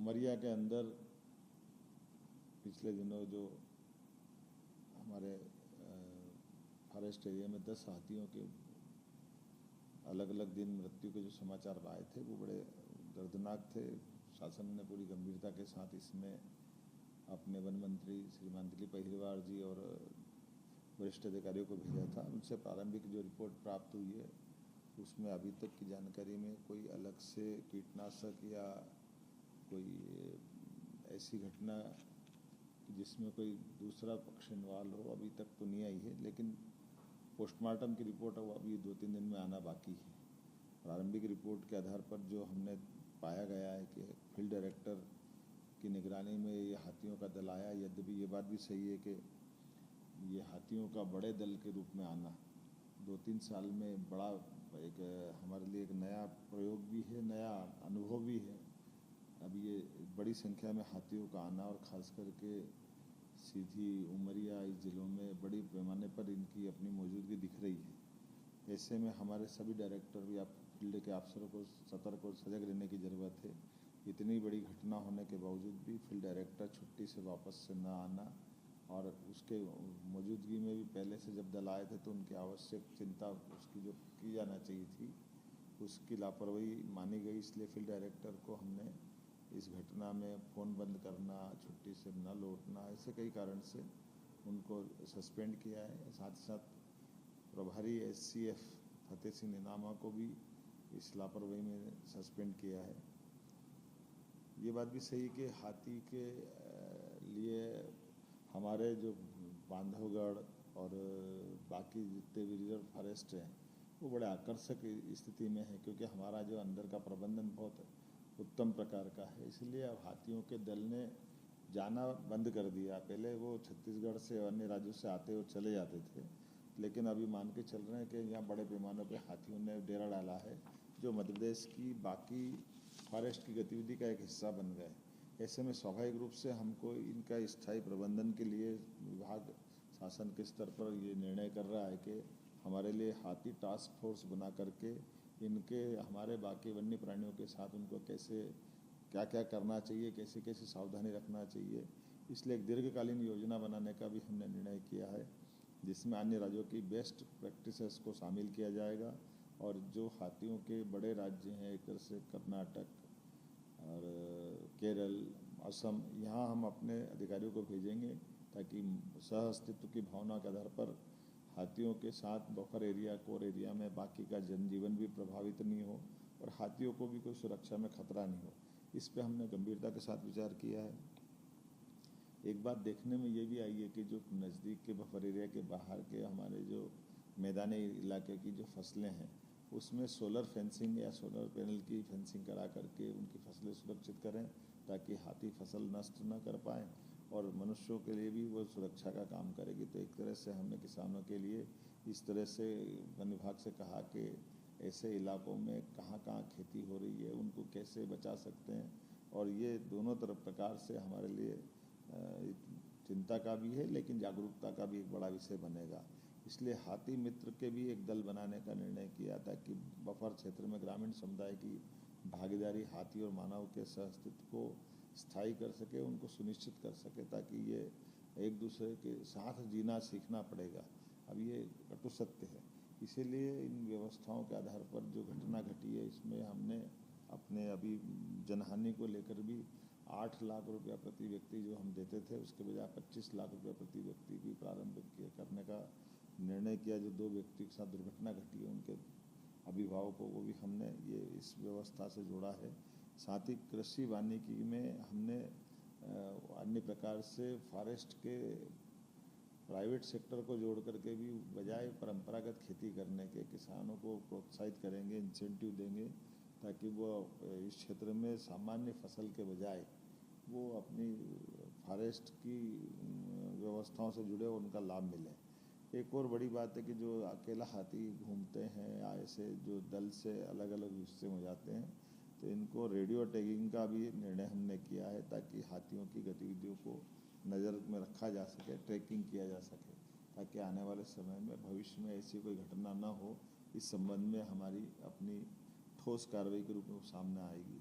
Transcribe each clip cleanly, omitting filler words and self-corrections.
उमरिया के अंदर पिछले दिनों जो हमारे फॉरेस्ट एरिया में 10 हाथियों के अलग अलग दिन मृत्यु के जो समाचार आए थे वो बड़े दर्दनाक थे। शासन ने पूरी गंभीरता के साथ इसमें अपने वन मंत्री श्रीमान दिलीप अहिरवार जी और वरिष्ठ अधिकारियों को भेजा था। उनसे प्रारंभिक जो रिपोर्ट प्राप्त हुई है उसमें अभी तक की जानकारी में कोई अलग से कीटनाशक या कोई ऐसी घटना जिसमें कोई दूसरा पक्ष इन्वॉल्व हो अभी तक तो नहीं आई है, लेकिन पोस्टमार्टम की रिपोर्ट अभी 2-3 दिन में आना बाकी है। प्रारंभिक रिपोर्ट के आधार पर जो हमने पाया गया है कि फील्ड डायरेक्टर की निगरानी में ये हाथियों का दल आया। यद्यपि ये बात भी सही है कि ये हाथियों का बड़े दल के रूप में आना 2-3 साल में बड़ा एक हमारे लिए एक नया प्रयोग भी है, नया अनुभव भी है। अब ये बड़ी संख्या में हाथियों का आना और ख़ास करके सीधी उमरिया इस ज़िलों में बड़ी पैमाने पर इनकी अपनी मौजूदगी दिख रही है। ऐसे में हमारे सभी डायरेक्टर या फील्ड के अफसरों को सतर्क और सजग रहने की ज़रूरत है। इतनी बड़ी घटना होने के बावजूद भी फील्ड डायरेक्टर छुट्टी से वापस से न आना और उसके मौजूदगी में भी पहले से जब दल आए थे तो उनकी आवश्यक चिंता उसकी जो की जाना चाहिए थी उसकी लापरवाही मानी गई। इसलिए फील्ड डायरेक्टर को हमने इस घटना में फ़ोन बंद करना, छुट्टी से न लौटना, ऐसे कई कारण से उनको सस्पेंड किया है। साथ ही साथ प्रभारी SCF फतेह सिंह निनामा को भी इस लापरवाही में सस्पेंड किया है। ये बात भी सही कि हाथी के लिए हमारे जो बांधवगढ़ और बाकी जितने भी रिजर्व फॉरेस्ट हैं वो बड़े आकर्षक स्थिति में है, क्योंकि हमारा जो अंदर का प्रबंधन बहुत उत्तम प्रकार का है। इसलिए अब हाथियों के दल ने जाना बंद कर दिया। पहले वो छत्तीसगढ़ से और अन्य राज्यों से आते और चले जाते थे, लेकिन अभी मान के चल रहे हैं कि यहाँ बड़े पैमाने पर हाथियों ने डेरा डाला है जो मध्य प्रदेश की बाकी फॉरेस्ट की गतिविधि का एक हिस्सा बन गए। ऐसे में स्वाभाविक रूप से हमको इनका स्थायी प्रबंधन के लिए विभाग शासन के स्तर पर ये निर्णय कर रहा है कि हमारे लिए हाथी टास्क फोर्स बना करके इनके हमारे बाकी वन्य प्राणियों के साथ उनको कैसे क्या क्या करना चाहिए, कैसे कैसे सावधानी रखना चाहिए, इसलिए एक दीर्घकालीन योजना बनाने का भी हमने निर्णय किया है, जिसमें अन्य राज्यों की बेस्ट प्रैक्टिसेस को शामिल किया जाएगा। और जो हाथियों के बड़े राज्य हैं एक तरह से कर्नाटक और केरल, असम, यहाँ हम अपने अधिकारियों को भेजेंगे ताकि सह अस्तित्व की भावना के आधार पर हाथियों के साथ बफर एरिया, कोर एरिया में बाकी का जनजीवन भी प्रभावित नहीं हो और हाथियों को भी कोई सुरक्षा में खतरा नहीं हो। इस पे हमने गंभीरता के साथ विचार किया है। एक बात देखने में ये भी आई है कि जो नज़दीक के बफर एरिया के बाहर के हमारे जो मैदानी इलाके की जो फसलें हैं उसमें सोलर फेंसिंग या सोलर पैनल की फेंसिंग करा करके उनकी फसलें सुरक्षित करें ताकि हाथी फसल नष्ट न कर पाएँ और मनुष्यों के लिए भी वो सुरक्षा का काम करेगी। तो एक तरह से हमने किसानों के लिए इस तरह से वन विभाग से कहा कि ऐसे इलाकों में कहाँ कहाँ खेती हो रही है उनको कैसे बचा सकते हैं, और ये दोनों तरफ प्रकार से हमारे लिए चिंता का भी है लेकिन जागरूकता का भी एक बड़ा विषय बनेगा। इसलिए हाथी मित्र के भी एक दल बनाने का निर्णय किया ताकि बफर क्षेत्र में ग्रामीण समुदाय की भागीदारी हाथी और मानव के सहअस्तित्व को स्थायी कर सके, उनको सुनिश्चित कर सके ताकि ये एक दूसरे के साथ जीना सीखना पड़ेगा। अब ये कटु सत्य है। इसीलिए इन व्यवस्थाओं के आधार पर जो घटना घटी है इसमें हमने अपने अभी जनहानि को लेकर भी 8 लाख रुपया प्रति व्यक्ति जो हम देते थे उसके बजाय 25 लाख रुपया प्रति व्यक्ति भी प्रारंभ करने का निर्णय किया। जो 2 व्यक्ति के साथ दुर्घटना घटी है उनके अभिभावकों को भी हमने ये इस व्यवस्था से जोड़ा है। साथ ही कृषि वानिकी में हमने अन्य प्रकार से फॉरेस्ट के प्राइवेट सेक्टर को जोड़ करके भी बजाय परंपरागत खेती करने के किसानों को प्रोत्साहित करेंगे, इंसेंटिव देंगे ताकि वो इस क्षेत्र में सामान्य फसल के बजाय वो अपनी फॉरेस्ट की व्यवस्थाओं से जुड़े और उनका लाभ मिले। एक और बड़ी बात है कि जो अकेला हाथी घूमते हैं या ऐसे जो दल से अलग अलग हिस्से हो जाते हैं तो इनको रेडियो टैगिंग का भी निर्णय हमने किया है ताकि हाथियों की गतिविधियों को नज़र में रखा जा सके, ट्रैकिंग किया जा सके ताकि आने वाले समय में भविष्य में ऐसी कोई घटना ना हो। इस संबंध में हमारी अपनी ठोस कार्रवाई के रूप में सामने आएगी।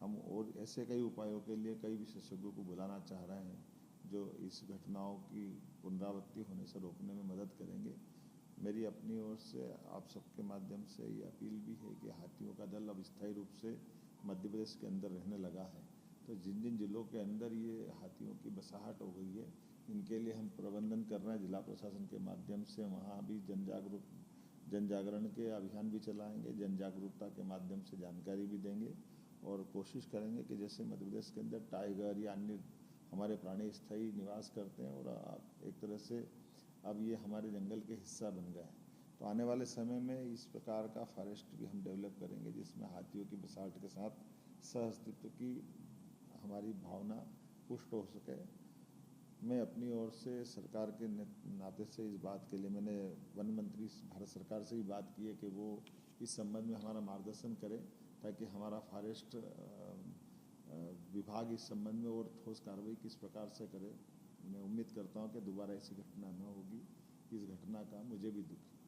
हम और ऐसे कई उपायों के लिए कई विशेषज्ञों को बुलाना चाह रहे हैं जो इस घटनाओं की पुनरावृत्ति होने से रोकने में मदद करेंगे। मेरी अपनी ओर से आप सबके माध्यम से ये अपील भी है कि हाथियों का दल अब स्थायी रूप से मध्य प्रदेश के अंदर रहने लगा है, तो जिन जिन जिलों के अंदर ये हाथियों की बसाहट हो गई है, इनके लिए हम प्रबंधन कर रहे हैं जिला प्रशासन के माध्यम से। वहाँ भी जन जागरण के अभियान भी चलाएंगे, जन जागरूकता के माध्यम से जानकारी भी देंगे और कोशिश करेंगे कि जैसे मध्य प्रदेश के अंदर टाइगर या अन्य हमारे प्राणी स्थायी निवास करते हैं और एक तरह से अब ये हमारे जंगल के हिस्सा बन गए हैं, तो आने वाले समय में इस प्रकार का फॉरेस्ट भी हम डेवलप करेंगे जिसमें हाथियों की बसाहट के साथ सह अस्तित्व की हमारी भावना पुष्ट हो सके। मैं अपनी ओर से सरकार के नाते से इस बात के लिए मैंने वन मंत्री भारत सरकार से भी बात की है कि वो इस संबंध में हमारा मार्गदर्शन करें ताकि हमारा फॉरेस्ट विभाग इस संबंध में और ठोस कार्रवाई किस प्रकार से करे। मैं उम्मीद करता हूं कि दोबारा ऐसी घटना न होगी। इस घटना का मुझे भी दुख है।